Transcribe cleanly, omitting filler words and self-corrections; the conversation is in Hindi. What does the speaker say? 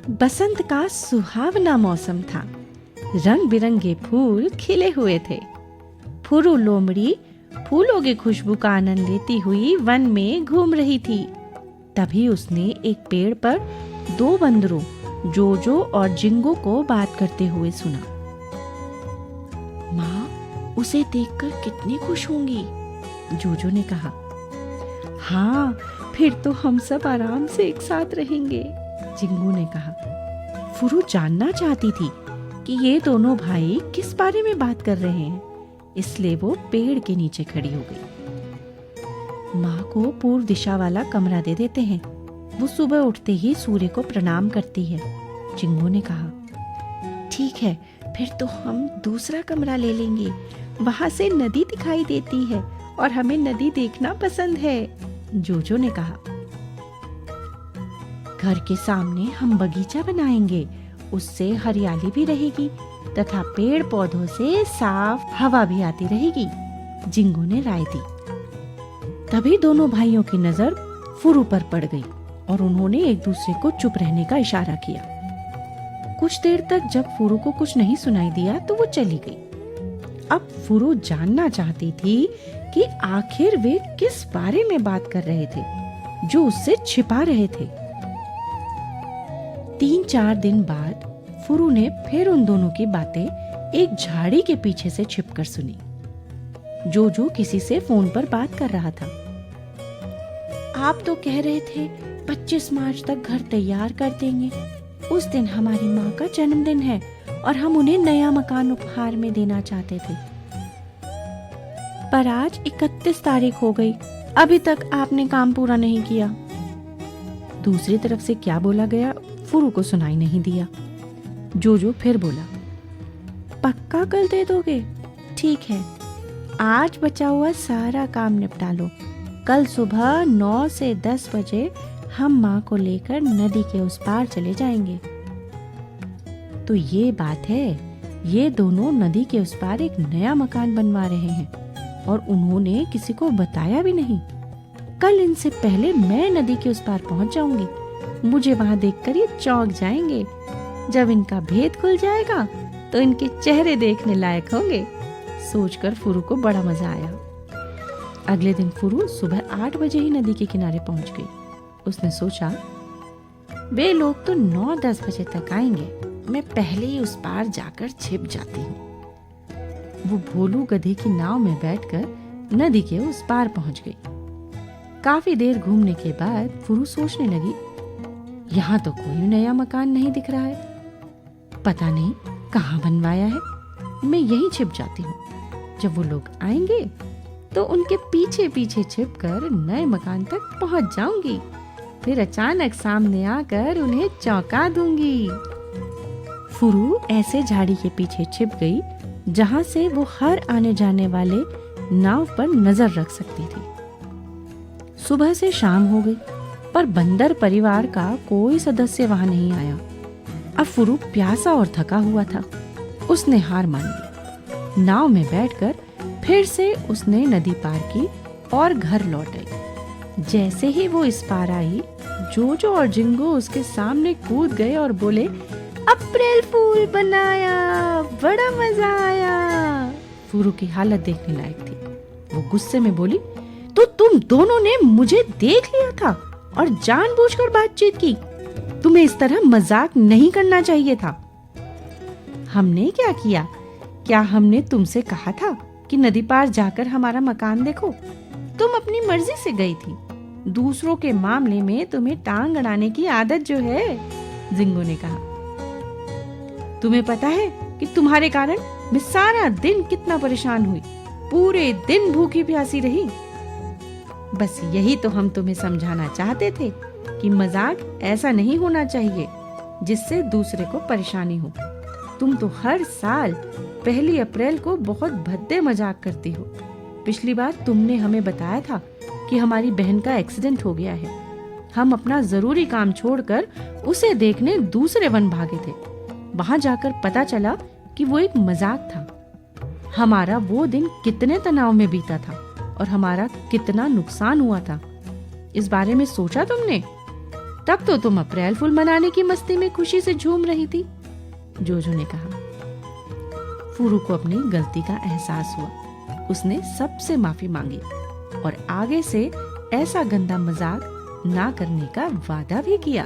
बसंत का सुहावना मौसम था। रंग बिरंगे फूल खिले हुए थे। फुरु लोमड़ी फूलों की खुशबू का आनंद लेती हुई वन में घूम रही थी। तभी उसने एक पेड़ पर दो बंदरों जोजो और जिंगो को बात करते हुए सुना। माँ, उसे देखकर कितनी खुश होंगी, जोजो ने कहा। हाँ, फिर तो हम सब आराम से एक साथ रहेंगे, जिंगो ने कहा। फुरु जानना चाहती थी कि ये दोनों भाई किस बारे में बात कर रहे हैं, इसलिए वो पेड़ के नीचे खड़ी हो गई। माँ को पूर्व दिशा वाला कमरा दे देते हैं, वो सुबह उठते ही सूर्य को प्रणाम करती है, जिंगो ने कहा। ठीक है, फिर तो हम दूसरा कमरा ले लेंगे, वहां से नदी दिखाई देती है और हमें नदी देखना पसंद है, जोजो ने कहा। घर के सामने हम बगीचा बनाएंगे, उससे हरियाली भी रहेगी तथा पेड़ पौधों से साफ हवा भी आती रहेगी, जिंगो ने राय दी। तभी दोनों भाइयों की नजर फुरु पर पड़ गई और उन्होंने एक दूसरे को चुप रहने का इशारा किया। कुछ देर तक जब फुरु को कुछ नहीं सुनाई दिया तो वो चली गई। अब फुरु जानना चाहती थी कि आखिर वे किस बारे में बात कर रहे थे जो उससे छिपा रहे थे। 3-4 दिन बाद फुरु ने फिर उन दोनों की बातें एक झाड़ी के पीछे से छिपकर सुनी। जोजो किसी से फोन पर बात कर रहा था। आप तो कह रहे थे 25 मार्च तक घर तैयार कर देंगे। उस दिन हमारी माँ का जन्मदिन है और हम उन्हें नया मकान उपहार में देना चाहते थे। पर आज 31 तारीख हो गई, अभी तक आपने काम पूरा नहीं किया। दूसरी तरफ से क्या बोला गया फुरु को सुनाई नहीं दिया। जोजो फिर बोला, पक्का कल दे दोगे? ठीक है, आज बचा हुआ सारा काम निपटा लो। कल सुबह 9 से 10 बजे हम माँ को लेकर नदी के उस पार चले जाएंगे। तो ये बात है, ये दोनों नदी के उस पार एक नया मकान बनवा रहे हैं और उन्होंने किसी को बताया भी नहीं। कल इनसे पहले मैं नदी के उस पार पहुंच जाऊंगी। मुझे वहां देखकर ये चौंक जाएंगे। जब इनका भेद खुल जाएगा तो इनके चेहरे देखने लायक होंगे। सोचकर फुरु को बड़ा मजा आया। अगले दिन फुरु सुबह 8 बजे ही नदी के किनारे पहुंच गई। उसने सोचा, वे लोग तो 9-10 बजे तक आएंगे, मैं पहले ही उस पार जाकर छिप जाती हूँ। वो भोलू गधे की नाव में बैठकर नदी के उस पार पहुंच गई। काफी देर घूमने के बाद फुरु सोचने लगी, यहाँ तो कोई नया मकान नहीं दिख रहा है, पता नहीं कहाँ बनवाया है। मैं यहीं छिप जाती हूँ। जब वो लोग आएंगे तो उनके पीछे पीछे छिपकर नए मकान तक पहुंच जाऊंगी। फिर अचानक सामने आकर उन्हें चौंका दूंगी। फुरु ऐसे झाड़ी के पीछे छिप गई जहां से वो हर आने जाने वाले नाव पर नजर रख सकती थी। सुबह से शाम हो गई पर बंदर परिवार का कोई सदस्य वहां नहीं आया। अब फुरु प्यासा और थका हुआ था। उसने हार मान ली। नाव में बैठकर फिर से उसने नदी पार की और घर लौट आई। जैसे ही वो इस पार आई, जोजो और जिंगो उसके सामने कूद गए और बोले, अप्रैल फूल बनाया, बड़ा मजा आया। फुरु की हालत देखने लायक थी। वो गुस्से में बोली, तो तुम दोनों ने मुझे देख लिया था और जानबूझकर बातचीत की। तुम्हें इस तरह मजाक नहीं करना चाहिए था। हमने क्या किया? क्या हमने तुमसे कहा था कि नदी पार जाकर हमारा मकान देखो? तुम अपनी मर्जी से गई थी। दूसरों के मामले में तुम्हें टांग अड़ाने की आदत जो है, जिंगो ने कहा। तुम्हें पता है कि तुम्हारे कारण मैं सारा दिन कितना परेशान हुई, पूरे दिन भूखी प्यासी रही। बस यही तो हम तुम्हें समझाना चाहते थे कि मजाक ऐसा नहीं होना चाहिए जिससे दूसरे को परेशानी हो। तुम तो हर साल 1 अप्रैल को बहुत भद्दे मजाक करती हो। पिछली बार तुमने हमें बताया था कि हमारी बहन का एक्सीडेंट हो गया है। हम अपना जरूरी काम छोड़कर उसे देखने दूसरे वन भागे थे। वहां जाकर पता चला कि वो एक मजाक था। हमारा वो दिन कितने तनाव में बीता था और हमारा कितना नुकसान हुआ था। इस बारे में सोचा तुमने? तब तो तुम अप्रैल फूल मनाने की मस्ती में खुशी से झूम रही थी, जोजो ने कहा। फुरू को अपनी गलती का एहसास हुआ। उसने सबसे माफी मांगी और आगे से ऐसा गंदा मजाक ना करने का वादा भी किया।